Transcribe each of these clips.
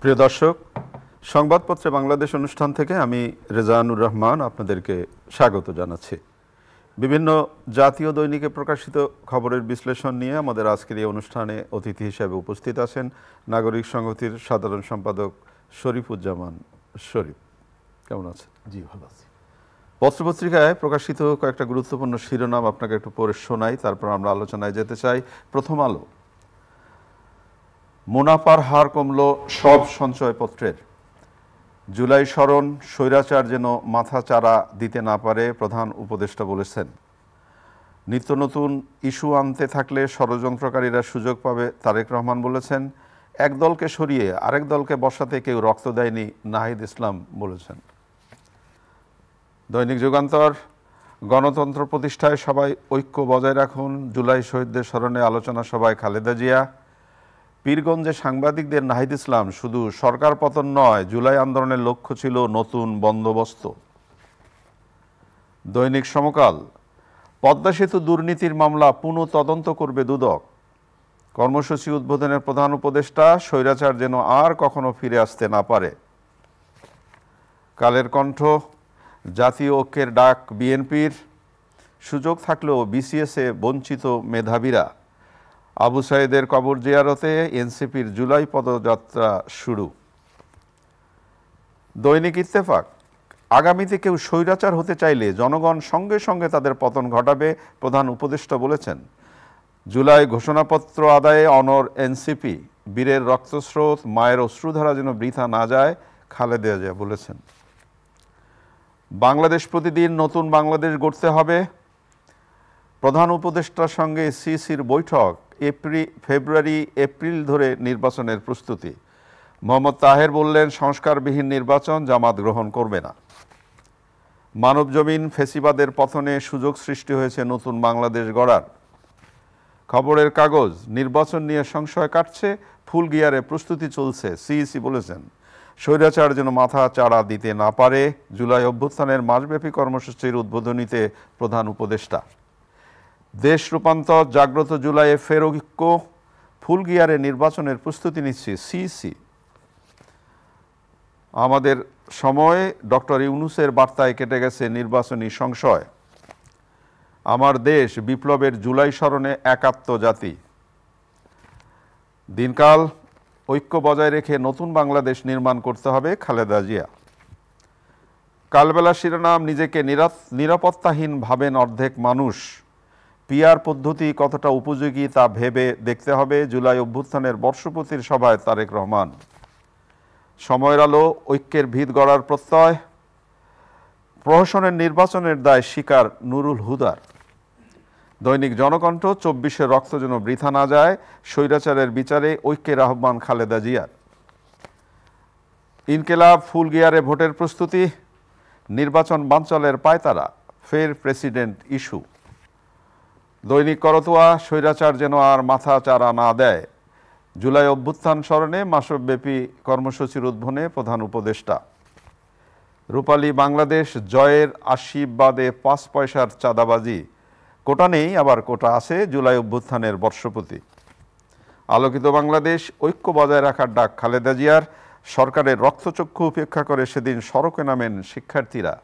প্রিয় দর্শক, সংবাদপত্রে বাংলাদেশ অনুষ্ঠান থেকে আমি রেজানুর রহমান আপনাদেরকে স্বাগত জানাচ্ছি। বিভিন্ন জাতীয় দৈনিকে প্রকাশিত খবরের বিশ্লেষণ নিয়ে আমাদের আজকের এই অনুষ্ঠানে অতিথি হিসেবে উপস্থিত আছেন নাগরিক সংহতির সাধারণ সম্পাদক শরীফুজ্জামান শরীফ। কেমন আছেন? জি, ভালো আছি। পত্রপত্রিকায় প্রকাশিত কয়েকটা গুরুত্বপূর্ণ শিরোনাম আপনাকে একটু পড়ে শোনাই, তারপর আমরা আলোচনায় যেতে চাই। প্রথম আলো, মুনাফার হার কমল সব সঞ্চয়পত্রের। জুলাই স্মরণ, স্বৈরাচার যেন মাথা চারা দিতে না পারে, প্রধান উপদেষ্টা বলেছেন। নিত্য নতুন ইস্যু আনতে থাকলে ষড়যন্ত্রকারীরা সুযোগ পাবে, তারেক রহমান বলেছেন। এক দলকে সরিয়ে আরেক দলকে বসাতে কেউ রক্ত দেয়নি, নাহিদ ইসলাম বলেছেন। দৈনিক যুগান্তর, গণতন্ত্র প্রতিষ্ঠায় সবাই ঐক্য বজায় রাখুন, জুলাই শহীদদের স্মরণে আলোচনা সভায় খালেদা জিয়া। পীরগঞ্জে সাংবাদিকদের নাহিদ ইসলাম, শুধু সরকার পতন নয়, জুলাই আন্দোলনের লক্ষ্য ছিল নতুন বন্দোবস্ত। দৈনিক সমকাল, পদ্মা সেতু দুর্নীতির মামলা পুনঃ তদন্ত করবে দুদক। কর্মসূচি উদ্বোধনের প্রধান উপদেষ্টা, স্বৈরাচার যেন আর কখনো ফিরে আসতে না পারে। কালের কণ্ঠ, জাতীয় ঐক্যের ডাক বিএনপির, সুযোগ থাকলেও বিসিএসে বঞ্চিত মেধাবীরা। আবু সাইদের কবর জিয়ারতে এনসিপির জুলাই পদযাত্রা শুরু। দৈনিক ইত্তেফাক, আগামীতে কেউ স্বৈরাচার হতে চাইলে জনগণ সঙ্গে সঙ্গে তাদের পতন ঘটাবে, প্রধান উপদেষ্টা বলেছেন। জুলাই ঘোষণাপত্র আদায়ে অনড় এনসিপি, বীরের রক্তস্রোত, মায়ের অশ্রুধারা যেন বৃথা না যায়, খালেদা জিয়া বলেছেন। বাংলাদেশ প্রতিদিন, নতুন বাংলাদেশ গড়তে হবে, প্রধান উপদেষ্টার সঙ্গে সিসির বৈঠক। ফেব্রুয়ারি এপ্রিল ধরে নির্বাচনের প্রস্তুতি। মোহাম্মদ তাহের বললেন, সংস্কারবিহীন নির্বাচন জামাত গ্রহণ করবে না। মানবজমিন, ফেসিবাদের পতনে সুযোগ সৃষ্টি হয়েছে নতুন বাংলাদেশ গড়ার। খবরের কাগজ, নির্বাচন নিয়ে সংশয় কাটছে, ফুল গিয়ারে প্রস্তুতি চলছে, সিইসি বলেছেন। স্বৈরাচার যেন মাথা চাড়া দিতে না পারে, জুলাই অভ্যুত্থানের মাসব্যাপী কর্মসূচির উদ্বোধনীতে প্রধান উপদেষ্টা। দেশ রূপান্তর, জাগ্রত জুলাইয়ে ফের ঐক্য, ফুল গিয়ারে নির্বাচনের প্রস্তুতি নিচ্ছে সিইসি। আমাদের সময়, ডক্টর ইউনূসের বার্তায় কেটে গেছে নির্বাচনী সংশয়। আমার দেশ, বিপ্লবের জুলাই স্মরণে একাত্ম জাতি। দিনকাল, ঐক্য বজায় রেখে নতুন বাংলাদেশ নির্মাণ করতে হবে, খালেদা জিয়া। কালবেলা শিরোনাম, নিজেকে নিরাপত্তাহীন ভাবেন অর্ধেক মানুষ। পিআর পদ্ধতি কতটা উপযোগী তা ভেবে দেখতে হবে, জুলাই অভ্যুত্থানের বর্ষপূর্তির সভায় তারেক রহমান। সময়ের আলো, ঐক্যের ভিত গড়ার প্রত্যয়। প্রহসনের নির্বাচনের দায় স্বীকার নুরুল হুদার। দৈনিক জনকণ্ঠ, 24-এর রক্ত যেন বৃথা না যায়, স্বৈরাচারের বিচারে ঐক্যের আহ্বান খালেদা জিয়ার। ইনকেলাব, ফুল গিয়ারে ভোটের প্রস্তুতি, নির্বাচন বানচালের পায়তারা, ফের প্রেসিডেন্ট ইস্যু। দৈনিক করতোয়া, স্বৈরাচার যেন আর মাথা চারা না দেয়, জুলাই অভ্যুত্থান স্মরণে মাসব্যাপী কর্মসূচির উদ্বোধনে প্রধান উপদেষ্টা। রূপালী বাংলাদেশ, জয়ের আশীর্বাদে 5 পয়সার চাঁদাবাজি, কোটা নেই আবার কোটা আছে, জুলাই অভ্যুত্থানের বর্ষপূর্তি। আলোকিত বাংলাদেশ, ঐক্য বজায় রাখার ডাক খালেদা জিয়ার, সরকারের রক্তচক্ষু উপেক্ষা করে সেদিন সড়কে নামেন শিক্ষার্থীরা।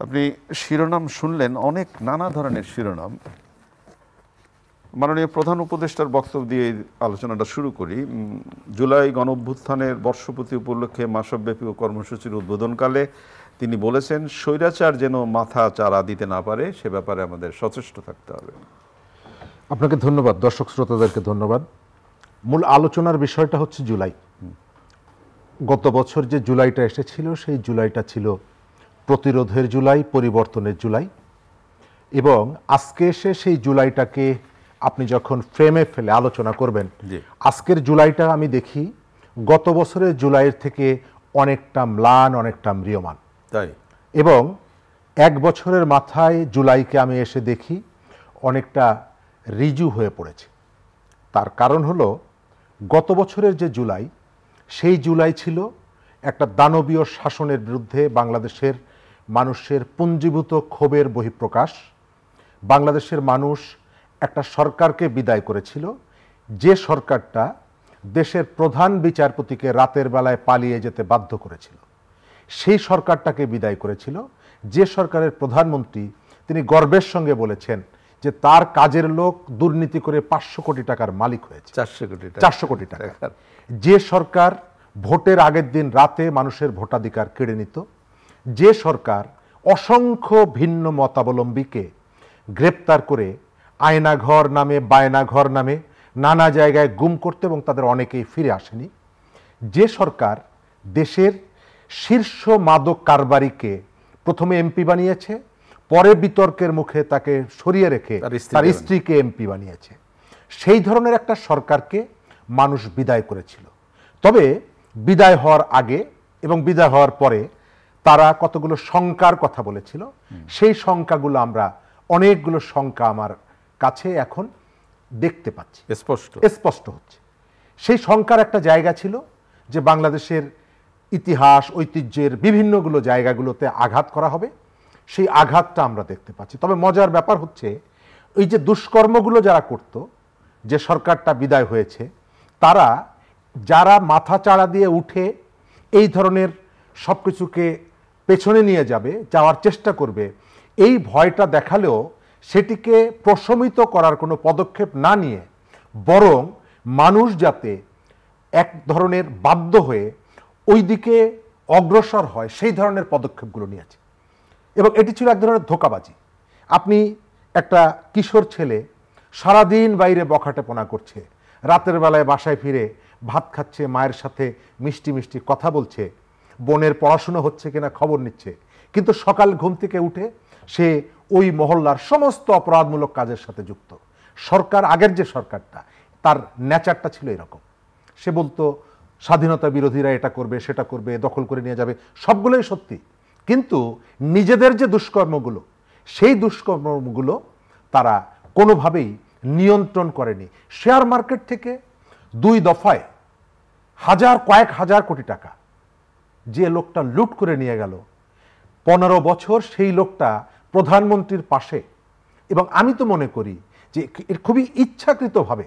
আপনি শিরোনাম শুনলেন, অনেক নানা ধরনের শিরোনাম। মাননীয় প্রধান উপদেষ্টার বক্তব্য দিয়ে আলোচনাটা শুরু করি। জুলাই গণঅভ্যুত্থানের বর্ষপূর্তি উপলক্ষে মাসব্যাপী কর্মসূচির উদ্বোধনকালে তিনি বলেছেন, স্বৈরাচার যেন মাথা চারা দিতে না পারে, সে ব্যাপারে আমাদের সচেষ্ট থাকতে হবে। আপনাকে ধন্যবাদ, দর্শক শ্রোতাদেরকে ধন্যবাদ। মূল আলোচনার বিষয়টা হচ্ছে জুলাই। গত বছর যে জুলাইটা এসেছিল, সেই জুলাইটা ছিল প্রতিরোধের জুলাই, পরিবর্তনের জুলাই। এবং আজকে এসে সেই জুলাইটাকে আপনি যখন ফ্রেমে ফেলে আলোচনা করবেন, আজকের জুলাইটা আমি দেখি গত বছরের জুলাইয়ের থেকে অনেকটা ম্লান, অনেকটা ম্রিয়মান। তাই, এবং এক বছরের মাথায় জুলাইকে আমি এসে দেখি অনেকটা রিজু হয়ে পড়েছে। তার কারণ হলো, গত বছরের যে জুলাই, সেই জুলাই ছিল একটা দানবীয় শাসনের বিরুদ্ধে বাংলাদেশের মানুষের পুঞ্জীভূত ক্ষোভের বহিঃপ্রকাশ। বাংলাদেশের মানুষ একটা সরকারকে বিদায় করেছিল, যে সরকারটা দেশের প্রধান বিচারপতিকে রাতের বেলায় পালিয়ে যেতে বাধ্য করেছিল, সেই সরকারটাকে বিদায় করেছিল, যে সরকারের প্রধানমন্ত্রী তিনি গর্বের সঙ্গে বলেছেন যে তার কাজের লোক দুর্নীতি করে 500 কোটি টাকার মালিক হয়েছে। 400 কোটি টাকা। যে সরকার ভোটের আগের দিন রাতে মানুষের ভোটাধিকার কেড়ে নিত, যে সরকার অসংখ্য ভিন্ন মতাবলম্বীকে গ্রেপ্তার করে আয়নাঘর নামে বায়নাঘর নামে নানা জায়গায় গুম করতে এবং তাদের অনেকেই ফিরে আসেনি, যে সরকার দেশের শীর্ষ মাদক কারবারিকে প্রথমে এমপি বানিয়েছে, পরে বিতর্কের মুখে তাকে সরিয়ে রেখে তার স্ত্রীকে এমপি বানিয়েছে, সেই ধরনের একটা সরকারকে মানুষ বিদায় করেছিল। তবে বিদায় হওয়ার আগে এবং বিদায় হওয়ার পরে তারা কতগুলো শঙ্কার কথা বলেছিল, সেই শঙ্কাগুলো আমরা অনেকগুলো শঙ্কা আমার কাছে এখন দেখতে পাচ্ছি, স্পষ্ট হচ্ছে। সেই শঙ্কার একটা জায়গা ছিল যে বাংলাদেশের ইতিহাস ঐতিহ্যের বিভিন্নগুলো জায়গাগুলোতে আঘাত করা হবে, সেই আঘাতটা আমরা দেখতে পাচ্ছি। তবে মজার ব্যাপার হচ্ছে এই যে দুষ্কর্মগুলো যারা করত, যে সরকারটা বিদায় হয়েছে, তারা যারা মাথা চাড়া দিয়ে উঠে এই ধরনের সব কিছুকে পেছনে নিয়ে যাবে, যাওয়ার চেষ্টা করবে, এই ভয়টা দেখালেও সেটিকে প্রশমিত করার কোনো পদক্ষেপ না নিয়ে বরং মানুষ যাতে এক ধরনের বাধ্য হয়ে ওই দিকে অগ্রসর হয় সেই ধরনের পদক্ষেপগুলো নিয়েছে। এবং এটি ছিল এক ধরনের ধোঁকাবাজি। আপনি একটা কিশোর ছেলে সারাদিন বাইরে বখাটেপনা করছে, রাতের বেলায় বাসায় ফিরে ভাত খাচ্ছে, মায়ের সাথে মিষ্টি মিষ্টি কথা বলছে, বোনের পড়াশুনো হচ্ছে কিনা খবর নিচ্ছে, কিন্তু সকাল ঘুম থেকে উঠে সে ওই মহল্লার সমস্ত অপরাধমূলক কাজের সাথে যুক্ত। সরকার, আগের যে সরকারটা, তার নেচারটা ছিল এরকম। সে বলতো স্বাধীনতা বিরোধীরা এটা করবে, সেটা করবে, দখল করে নিয়ে যাবে, সবগুলোই সত্যি, কিন্তু নিজেদের যে দুষ্কর্মগুলো, সেই দুষ্কর্মগুলো তারা কোনোভাবেই নিয়ন্ত্রণ করেনি। শেয়ার মার্কেট থেকে 2 দফায় কয়েক হাজার কোটি টাকা যে লোকটা লুট করে নিয়ে গেল, 15 বছর সেই লোকটা প্রধানমন্ত্রীর পাশে। এবং আমি তো মনে করি যে খুবই ইচ্ছাকৃতভাবে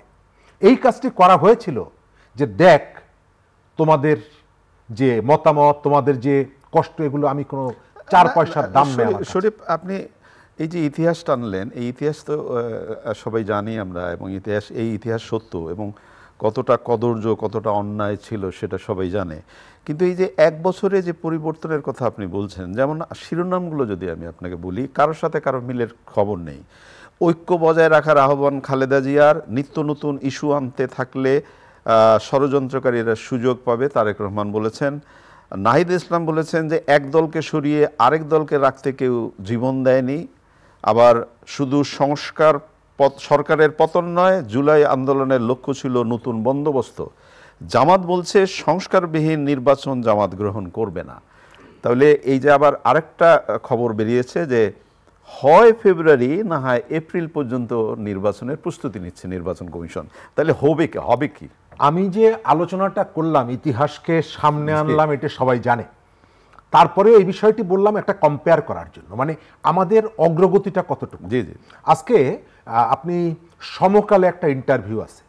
এই কাজটি করা হয়েছিল, যে দেখ তোমাদের যে মতামত, তোমাদের যে কষ্ট, এগুলো আমি কোনো 4 পয়সার দাম নেই। শরীফ, আপনি এই যে ইতিহাস টানলেন, এই ইতিহাস তো সবাই জানি আমরা, এবং এই ইতিহাস সত্য, এবং কতটা কদর্য, কতটা অন্যায় ছিল সেটা সবাই জানে। কিন্তু এই যে 1 বছরে যে পরিবর্তনের কথা আপনি বলছেন, যেমন শিরোনামগুলো যদি আমি আপনাকে বলি, কারোর সাথে কারো মিলের খবর নেই, ঐক্য বজায় রাখার আহ্বান খালেদা জিয়ার, নিত্য নতুন ইস্যু আনতে থাকলে ষড়যন্ত্রকারীরা সুযোগ পাবে, তারেক রহমান বলেছেন। নাহিদ ইসলাম বলেছেন যে এক দলকে সরিয়ে আরেক দলকে রাখতে কেউ জীবন দেয়নি, আবার শুধু সরকারের পতন নয়, জুলাই আন্দোলনের লক্ষ্য ছিল নতুন বন্দোবস্ত। জামাত বলছে সংস্কারবিহীন নির্বাচন জামাত গ্রহণ করবে না। তাহলে এই যে আবার আরেকটা খবর বেরিয়েছে যে হয় ফেব্রুয়ারি না হয় এপ্রিল পর্যন্ত নির্বাচনের প্রস্তুতি নিচ্ছে নির্বাচন কমিশন। তাহলে হবে কি? আমি যে আলোচনাটা করলাম, ইতিহাসকে সামনে আনলাম, এটা সবাই জানে। তারপরে এই বিষয়টি বললাম একটা কম্পেয়ার করার জন্য, মানে আমাদের অগ্রগতিটা কতটুকু। জি জি। আজকে আপনি সমকালে একটা ইন্টারভিউ আছে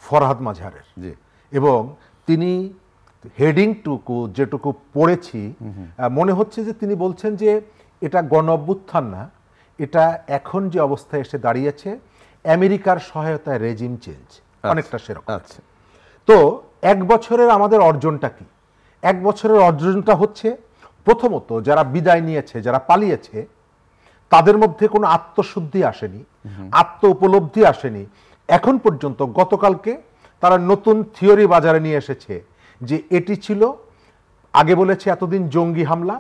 ফরহাদ মাঝহারের, জি, এবং তিনি হেডিংটুকু যেটুকু পড়েছি, মনে হচ্ছে যে তিনি বলছেন যে এটা গণ অভ্যুত্থান না, এটা এখন যে অবস্থায় এসে দাঁড়িয়েছে আমেরিকার সহায়তায় রেজিম চেঞ্জ, অনেকটা সেরকম। আচ্ছা, তো 1 বছরের আমাদের অর্জনটা কি? 1 বছরের অর্জনটা হচ্ছে প্রথমত যারা বিদায় নিয়েছে, যারা পালিয়েছে, তাদের মধ্যে কোনো আত্মশুদ্ধি আসেনি, আত্ম উপলব্ধি আসেনি এখন পর্যন্ত। গতকালকে তারা নতুন থিওরি বাজারে নিয়ে এসেছে যে এটি ছিল, আগে বলেছে এতদিন জঙ্গি হামলা,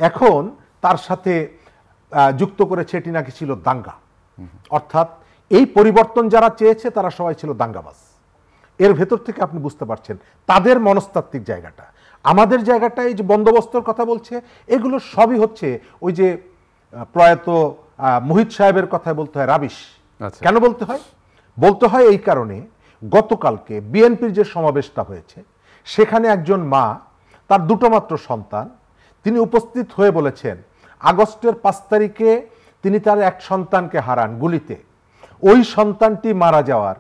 এখন তার সাথে যুক্ত করেছে এটি নাকি ছিল দাঙ্গা। অর্থাৎ এই পরিবর্তন যারা চেয়েছে তারা সবাই ছিল দাঙ্গাবাজ। এর ভেতর থেকে আপনি বুঝতে পারছেন তাদের মনস্তাত্ত্বিক জায়গাটা। আমাদের জায়গাটা এই যে বন্দোবস্তর কথা বলছে, এগুলো সবই হচ্ছে ওই যে প্রয়াত মুহিত সাহেবের কথায় বলতে হয় রাবিশ। কেন বলতে হয়? বলতে হয় এই কারণে, গতকালকে বিএনপির যে সমাবেশটা হয়েছে সেখানে একজন মা, তার 2টো মাত্র সন্তান, তিনি উপস্থিত হয়ে বলেছেন আগস্টের 5 তারিখে তিনি তার এক সন্তানকে হারান গুলিতে। ওই সন্তানটি মারা যাওয়ার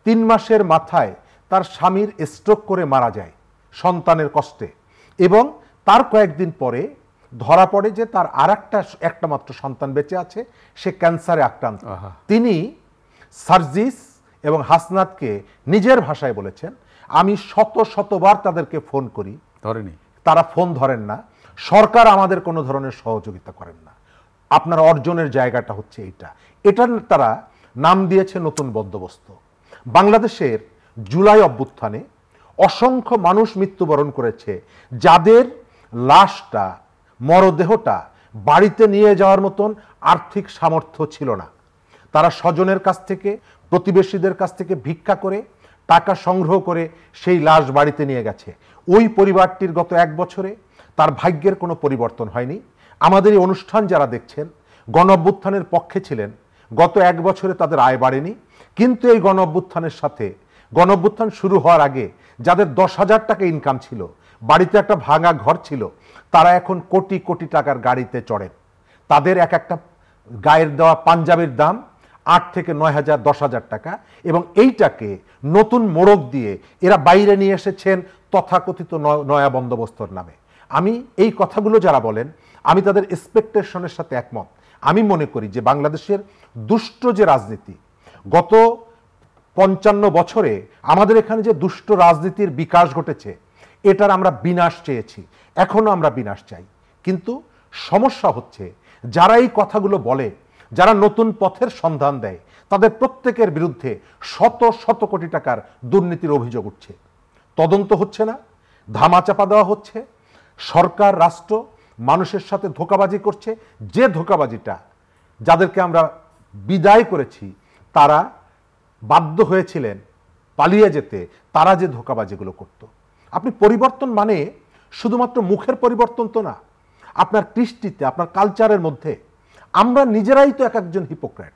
3 মাসের মাথায় তার স্বামীর স্ট্রোক করে মারা যায় সন্তানের কষ্টে, এবং তার কয়েকদিন পরে ধরা পড়ে যে তার আর একটা মাত্র সন্তান বেঁচে আছে, সে ক্যান্সারে আক্রান্ত। তিনি সার্জিস এবং হাসনাতকে নিজের ভাষায় বলেছেন, আমি শতবার তাদেরকে ফোন করি, ধরেনি, তারা ফোন ধরেন না, সরকার আমাদের কোনো ধরনের সহযোগিতা করেন না, আপনার অর্জনের জায়গাটা হচ্ছে এটার তারা নাম দিয়েছে নতুন বন্দোবস্ত। বাংলাদেশের জুলাই অভ্যুত্থানে অসংখ্য মানুষ মৃত্যুবরণ করেছে, যাদের লাশটা, মরদেহটা বাড়িতে নিয়ে যাওয়ার মতন আর্থিক সামর্থ্য ছিল না। তারা স্বজনের কাছ থেকে, প্রতিবেশীদের কাছ থেকে ভিক্ষা করে টাকা সংগ্রহ করে সেই লাশ বাড়িতে নিয়ে গেছে। ওই পরিবারটির গত 1 বছরে তার ভাগ্যের কোনো পরিবর্তন হয়নি। আমাদের এই অনুষ্ঠান যারা দেখছেন গণ অভ্যুত্থানের পক্ষে ছিলেন, গত 1 বছরে তাদের আয় বাড়েনি, কিন্তু এই গণ অভ্যুত্থানের সাথে, গণ অভ্যুত্থান শুরু হওয়ার আগে যাদের 10,000 টাকা ইনকাম ছিল, বাড়িতে একটা ভাঙা ঘর ছিল, তারা এখন কোটি কোটি টাকার গাড়িতে চড়েন। তাদের একটা গায়ের দেওয়া পাঞ্জাবির দাম 8 থেকে 9,000 10,000 টাকা, এবং এইটাকে নতুন মোড়ক দিয়ে এরা বাইরে নিয়ে এসেছেন তথাকথিত নয়া বন্দোবস্তর নামে। আমি এই কথাগুলো যারা বলেন, আমি তাদের এক্সপেকটেশনের সাথে একমত। আমি মনে করি যে বাংলাদেশের দুষ্ট যে রাজনীতি, গত 55 বছরে আমাদের এখানে যে দুষ্ট রাজনীতির বিকাশ ঘটেছে, এটার আমরা বিনাশ চেয়েছি, এখনো আমরা বিনাশ চাই। কিন্তু সমস্যা হচ্ছে যারা এই কথাগুলো বলে, যারা নতুন পথের সন্ধান দেয়, তাদের প্রত্যেকের বিরুদ্ধে শত কোটি টাকার দুর্নীতির অভিযোগ উঠছে। তদন্ত হচ্ছে না, ধামাচাপা দেওয়া হচ্ছে। সরকার, রাষ্ট্র মানুষের সাথে ধোঁকাবাজি করছে। যে ধোঁকাবাজিটা, যাদেরকে আমরা বিদায় করেছি, তারা বাধ্য হয়েছিলেন পালিয়ে যেতে, তারা যে ধোঁকাবাজিগুলো করত। আপনি পরিবর্তন মানে শুধুমাত্র মুখের পরিবর্তন তো না, আপনার কৃষ্টিতে, আপনার কালচারের মধ্যে। আমরা নিজেরাই তো একজন হিপোক্রেট।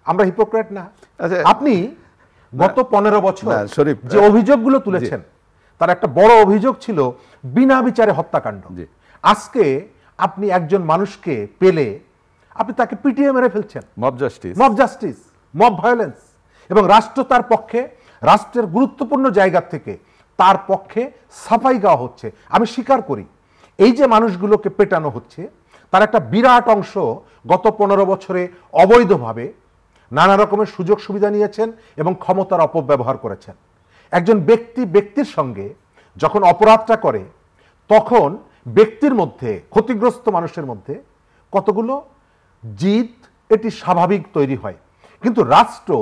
আমরা হিপোক্রেট না? আপনি গত 15 বছর যে অভিযোগগুলো তুলেছেন, তার একটা বড় অভিযোগ ছিল বিনা বিচারে হত্যাকাণ্ড। আজকে আপনি একজন মানুষকে পেলে আপনি তাকে পিটিয়ে মেরে ফেলছেন। Mob justice, mob violence. এবং রাষ্ট্র তার পক্ষে, রাষ্ট্রের গুরুত্বপূর্ণ জায়গা থেকে তার পক্ষে সাফাই গাওয়া হচ্ছে। আমি স্বীকার করি, এই যে মানুষগুলোকে পেটানো হচ্ছে, তার একটা বিরাট অংশ গত 15 বছরে অবৈধভাবে নানা রকমের সুযোগ সুবিধা নিয়েছেন এবং ক্ষমতার অপব্যবহার করেছেন। একজন ব্যক্তির সঙ্গে যখন অপরাধটা করে, তখন ব্যক্তির মধ্যে, ক্ষতিগ্রস্ত মানুষের মধ্যে কতগুলো জিদ, এটি স্বাভাবিক তৈরি হয়। কিন্তু রাষ্ট্র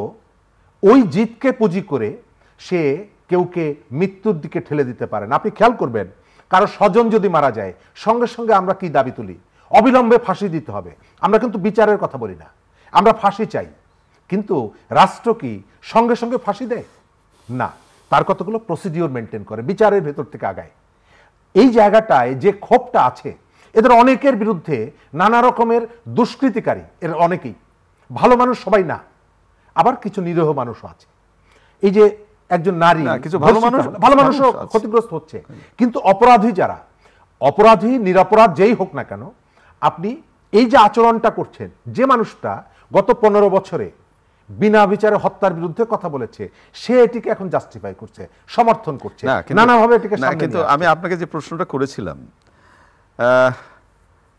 ওই জিদকে পুঁজি করে সে কেউকে মৃত্যুর দিকে ঠেলে দিতে পারে না। আপনি খেয়াল করবেন, কারো স্বজন যদি মারা যায়, সঙ্গে সঙ্গে আমরা কি দাবি তুলি? অবিলম্বে ফাঁসি দিতে হবে। আমরা কিন্তু বিচারের কথা বলি না, আমরা ফাঁসি চাই। কিন্তু রাষ্ট্র কি সঙ্গে সঙ্গে ফাঁসি দেয়? না, তার কতগুলো প্রসিডিওর মেনটেন করে, বিচারের ভেতর থেকে আগায়। এই জায়গাটায় যে ক্ষোভটা আছে, এদের অনেকের বিরুদ্ধে নানা রকমের দুষ্কৃতিকারী, এর অনেকেই ভালো মানুষ, সবাই না, আবার কিছু নিরীহ মানুষও আছে। এই যে একজন নারী, কিছু ভালো মানুষও ক্ষতিগ্রস্ত হচ্ছে। কিন্তু অপরাধী যারা, অপরাধী নিরপরাধ যেই হোক না কেন, আপনি এই যে আচরণটা করছেন, যে মানুষটা গত 15 বছরে বিনা বিচারে হত্যার বিরুদ্ধে কথা বলেছে, সে এটিকে এখন জাস্টিফাই করছে, সমর্থন করছে নানাভাবে এটিকে। কিন্তু আমি আপনাকে যে প্রশ্নটা করেছিলাম,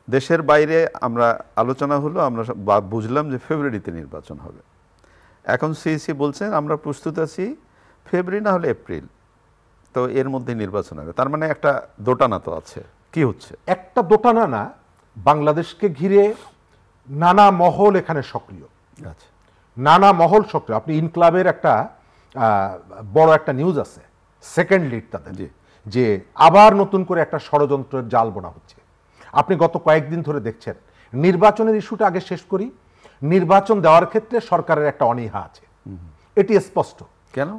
দেশের বাইরে আমরা আলোচনা হলো, আমরা বুঝলাম যে ফেব্রুয়ারিতে নির্বাচন হবে। এখন সিইসি বলছেন আমরা প্রস্তুত আছি ফেব্রুয়ারি না হলে এপ্রিল, তো এর মধ্যে নির্বাচন হবে। তার মানে একটা দোটানা তো আছে। কি হচ্ছে? একটা দোটানা না, বাংলাদেশকে ঘিরে নানা মহল এখানে সক্রিয়। আচ্ছা, নানা মহল সক্রিয়। আপনি ইনক্লাবের একটা বড় একটা নিউজ আছে, সেকেন্ড লিড তাদের, যে আবার নতুন করে একটা ষড়যন্ত্রের জাল বোনা হচ্ছে। আপনি গত কয়েকদিন ধরে দেখছেন। নির্বাচনের ইস্যুটা আগে শেষ করি। নির্বাচন দেওয়ার ক্ষেত্রে সরকারের একটা অনীহা আছে, এটি স্পষ্ট। কেন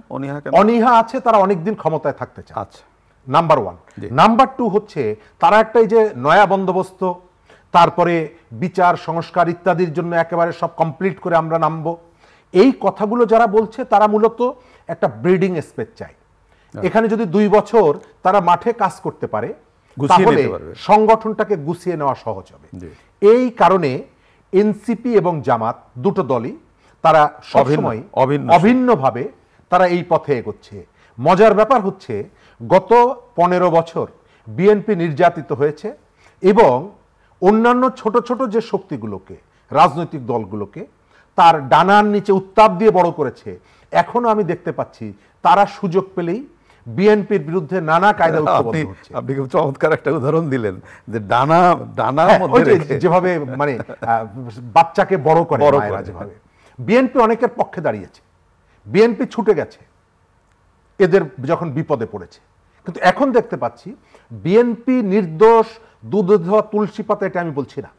অনীহা আছে? তারা অনেকদিন ক্ষমতায় থাকতে চায়। আচ্ছা, নাম্বার 1। নাম্বার 2 হচ্ছে তারা একটা এই যে নয়া বন্দোবস্ত, তারপরে বিচার সংস্কার ইত্যাদির জন্য একেবারে সব কমপ্লিট করে আমরা নামবো, এই কথাগুলো যারা বলছে, তারা মূলত একটা ব্রিডিং স্পেস চায়। এখানে যদি 2 বছর তারা মাঠে কাজ করতে পারে, তাহলে সংগঠনটাকে গুছিয়ে নেওয়া সহজ হবে। এই কারণে এনসিপি এবং জামাত দুটো দলই তারা সবসময় অভিন্নভাবে তারা এই পথে এগোচ্ছে। মজার ব্যাপার হচ্ছে গত 15 বছর বিএনপি নির্যাতিত হয়েছে এবং অন্যান্য ছোট ছোট যে শক্তিগুলোকে, রাজনৈতিক দলগুলোকে তার ডানার নিচে উত্তাপ দিয়ে বড় করেছে। এখনো আমি দেখতে পাচ্ছি তারা সুযোগ পেলেই বিএনপির বিরুদ্ধে নানা কায়দা ঐক্যবদ্ধ হচ্ছে। আপনি খুব চমৎকার একটা উদাহরণ দিলেন যে ডানার মধ্যে রেখে যেভাবে মানে বাচ্চাকে বড় করে মায়েরা যেভাবে। বিএনপি অনেকের পক্ষে দাঁড়িয়েছে, বিএনপি ছুটে গেছে এদের যখন বিপদে পড়েছে, কিন্তু এখন দেখতে পাচ্ছি বিএনপি নির্দোষ, দুধ ধোয়া তুলসী পাতা, এটা আমি বলছি না।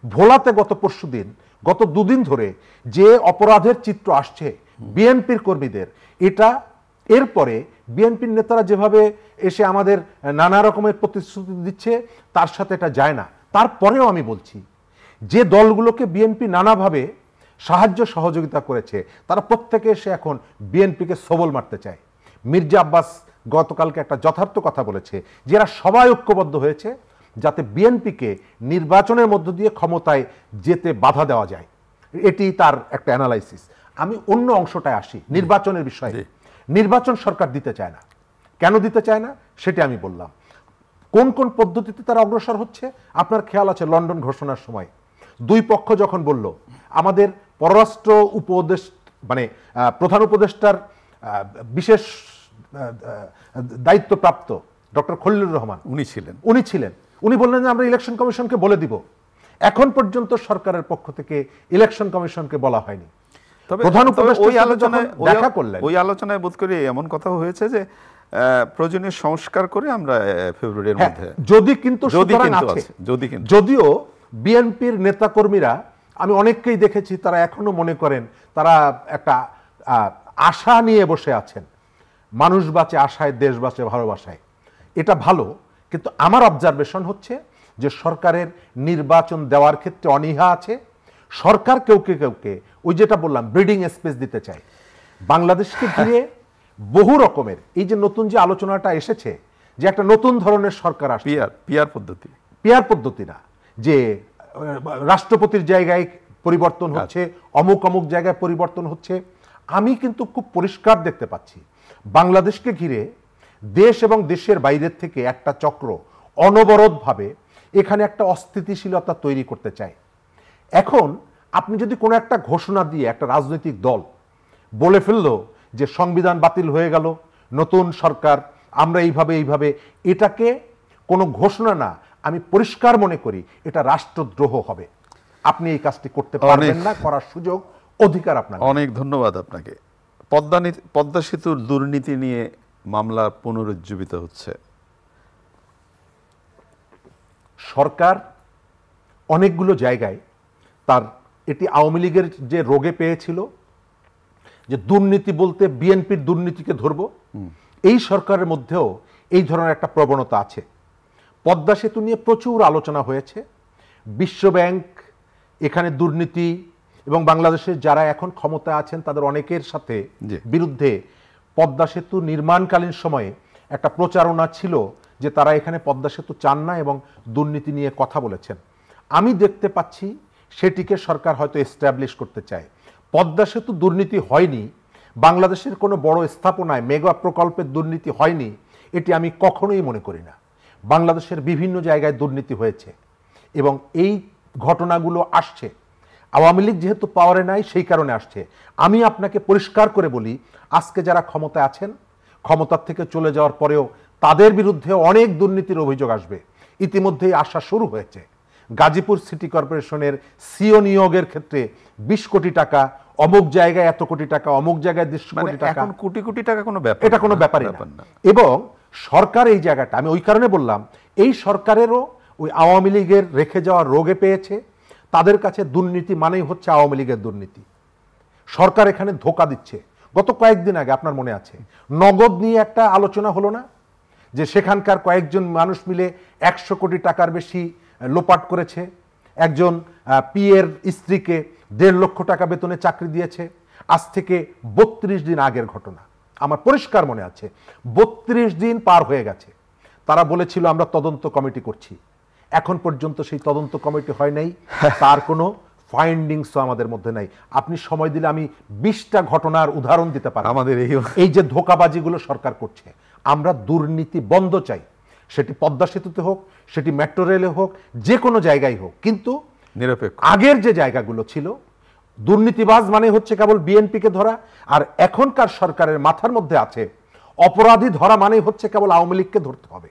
ভোলাতে গত দুদিন ধরে যে অপরাধের চিত্র আসছে বিএনপির কর্মীদের, এটা এরপরে বিএনপির নেতারা যেভাবে এসে আমাদের নানা রকমের প্রতিশ্রুতি দিচ্ছে তার সাথে এটা যায় না। তারপরেও আমি বলছি যে দলগুলোকে বিএনপি নানাভাবে সাহায্য সহযোগিতা করেছে তারা প্রত্যেকে এসে এখন বিএনপিকে সবল মারতে চায়। মির্জা আব্বাস গতকালকে একটা যথার্থ কথা বলেছে যে এরা সবাই ঐক্যবদ্ধ হয়েছে যাতে বিএনপিকে নির্বাচনের মধ্য দিয়ে ক্ষমতায় যেতে বাধা দেওয়া যায়। এটি তার একটা অ্যানালাইসিস। আমি অন্য অংশটায় আসি, নির্বাচনের বিষয়ে। নির্বাচন সরকার দিতে চায় না। কেন দিতে চায় না সেটা আমি বললাম। কোন কোন পদ্ধতিতে তারা অগ্রসর হচ্ছে আপনার খেয়াল আছে, লন্ডন ঘোষণার সময় দুই পক্ষ যখন বলল, আমাদের পররাষ্ট্র মানে প্রধান উপদেষ্টার বিশেষ দায়িত্বপ্রাপ্ত ডক্টর খলিলুর রহমান উনি বললেন যে আমরা ইলেকশন কমিশনকে বলে দিব। এখন পর্যন্ত সরকারের পক্ষ থেকে ইলেকশন কমিশনকে বলা হয়নি। প্রধান উপদেষ্টা দেখা করলেন, ওই আলোচনায় বোধ করি এমন কথা হয়েছে যে প্রয়োজনীয় সংস্কার করে আমরা ফেব্রুয়ারির মধ্যে, যদিও বিএনপির নেতাকর্মীরা আমি অনেককেই দেখেছি তারা এখনো মনে করেন তারা একটা আশা নিয়ে বসে আছেন, মানুষ বাঁচে আশায়, দেশ বাঁচে ভালোবাসায়। এটা ভালো, কিন্তু আমার অবজারভেশন হচ্ছে যে সরকারের নির্বাচন দেওয়ার ক্ষেত্রে অনীহা আছে। সরকার কেউকে ওই যেটা বললাম ব্রিডিং স্পেস দিতে চায়। বাংলাদেশকে ঘিরে বহু রকমের এই যে নতুন যে আলোচনাটা এসেছে যে একটা নতুন ধরনের সরকার আসছে, পিয়ার পদ্ধতি না, যে রাষ্ট্রপতির জায়গায় পরিবর্তন হচ্ছে, অমুক জায়গায় পরিবর্তন হচ্ছে। আমি কিন্তু খুব পরিষ্কার দেখতে পাচ্ছি বাংলাদেশকে ঘিরে দেশ এবং দেশের বাইরের থেকে একটা চক্র অনবরতভাবে এখানে একটা অস্থিতিশীলতা তৈরি করতে চায়। এখন আপনি যদি কোনো একটা ঘোষণা দিয়ে একটা রাজনৈতিক দল বলে ফেললো যে সংবিধান বাতিল হয়ে গেল, নতুন সরকার, আমরা এইভাবে, এটাকে কোনো ঘোষণা না, আমি পরিষ্কার মনে করি এটা রাষ্ট্রদ্রোহ হবে। আপনি এই কাজটি করতে পারবেন না, করার সুযোগ অধিকার আপনার। অনেক ধন্যবাদ আপনাকে। পদ্মা সেতুর দুর্নীতি নিয়ে মামলা পুনরুজ্জীবিত হচ্ছে। সরকার অনেকগুলো জায়গায় তার এটি আওয়ামী লীগের যে রোগে পেয়েছিল যে দুর্নীতি বলতে বিএনপির দুর্নীতিকে ধরব, এই সরকারের মধ্যেও এই ধরনের একটা প্রবণতা আছে। পদ্মা সেতু নিয়ে প্রচুর আলোচনা হয়েছে। বিশ্বব্যাংক এখানে দুর্নীতি এবং বাংলাদেশের যারা এখন ক্ষমতায় আছেন তাদের অনেকের সাথে বিরুদ্ধে পদ্মা সেতু নির্মাণকালীন সময়ে একটা প্রচারণা ছিল যে তারা এখানে পদ্মা সেতু চান না এবং দুর্নীতি নিয়ে কথা বলেছেন। আমি দেখতে পাচ্ছি সেটিকে সরকার হয়তো এস্টাবলিশ করতে চায়। পদ্মা সেতু দুর্নীতি হয়নি, বাংলাদেশের কোনো বড় স্থাপনায় মেগা প্রকল্পের দুর্নীতি হয়নি, এটি আমি কখনোই মনে করি না। বাংলাদেশের বিভিন্ন জায়গায় দুর্নীতি হয়েছে এবং এই ঘটনাগুলো আসছে। আওয়ামী লীগ যেহেতু পাওয়ারে নাই সেই কারণে আসছে। আমি আপনাকে পরিষ্কার করে বলি, আজকে যারা ক্ষমতায় আছেন, ক্ষমতার থেকে চলে যাওয়ার পরেও তাদের বিরুদ্ধে অনেক দুর্নীতির অভিযোগ আসবে। ইতিমধ্যেই আসা শুরু হয়েছে। গাজীপুর সিটি কর্পোরেশনের সিও নিয়োগের ক্ষেত্রে 20 কোটি টাকা, অমুক জায়গায় এত কোটি টাকা, অমুক জায়গায় 200 কোটি টাকা, এখন কোটি টাকা কোনো ব্যাপার, এটা কোনো ব্যাপারই না। এবং সরকার এই জায়গাটা, আমি ওই কারণে বললাম, এই সরকারেরও ওই আওয়ামী লীগের রেখে যাওয়া রোগে পেয়েছে। তাদের কাছে দুর্নীতি মানেই হচ্ছে আওয়ামী লীগের দুর্নীতি। সরকার এখানে ধোঁকা দিচ্ছে। গত কয়েকদিন আগে আপনার মনে আছে নগদ নিয়ে একটা আলোচনা হলো না, যে সেখানকার কয়েকজন মানুষ মিলে 100 কোটি টাকার বেশি লোপাট করেছে। একজন পিএর স্ত্রীকে 1.5 লক্ষ টাকা বেতনে চাকরি দিয়েছে। আজ থেকে 32 দিন আগের ঘটনা, আমার পরিষ্কার মনে আছে। 32 দিন পার হয়ে গেছে। তারা বলেছিল আমরা তদন্ত কমিটি করছি, এখন পর্যন্ত সেই তদন্ত কমিটি হয় নাই, তার কোনো ফাইন্ডিংসও আমাদের মধ্যে নাই। আপনি সময় দিলে আমি 20টা ঘটনার উদাহরণ দিতে পারি। আমাদের এই যে ধোঁকাবাজিগুলো সরকার করছে, আমরা দুর্নীতি বন্ধ চাই, সেটি পদ্মা সেতুতে হোক, সেটি মেট্রো রেলে হোক, যে কোনো জায়গায় হোক, কিন্তু নিরপেক্ষ। আগের যে জায়গাগুলো ছিল, দুর্নীতিবাজ মানে হচ্ছে কেবল বিএনপিকে ধরা, আর এখনকার সরকারের মাথার মধ্যে আছে অপরাধী ধরা মানে হচ্ছে কেবল আওয়ামী লীগকে ধরতে হবে,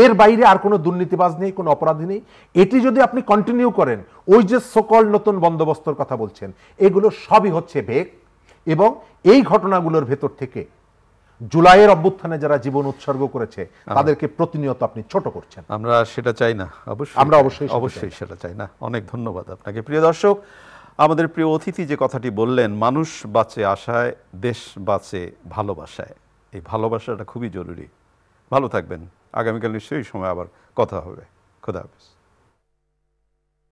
এর বাইরে আর কোনো দুর্নীতিবাজ নেই, কোনো অপরাধী নেই। এটি যদি আপনি কন্টিনিউ করেন, ওই যে সকল নতুন বন্দোবস্তর কথা বলছেন, এগুলো সবই হচ্ছে ভেক। এবং এই ঘটনাগুলোর ভেতর থেকে জুলাইয়ের অভ্যুত্থানে যারা জীবন উৎসর্গ করেছে তাদেরকে প্রতিনিয়ত আপনি ছোট করছেন। আমরা সেটা চাই না, অবশ্যই আমরা অবশ্যই সেটা চাই না। অনেক ধন্যবাদ আপনাকে। প্রিয় দর্শক, আমাদের প্রিয় অতিথি যে কথাটি বললেন, মানুষ বাঁচে আশায়, দেশ বাঁচে ভালোবাসায়, এই ভালোবাসাটা খুবই জরুরি। ভালো থাকবেন। আগামীকাল নিশ্চয়ই সময় আবার কথা হবে। খোদা হাফেজ।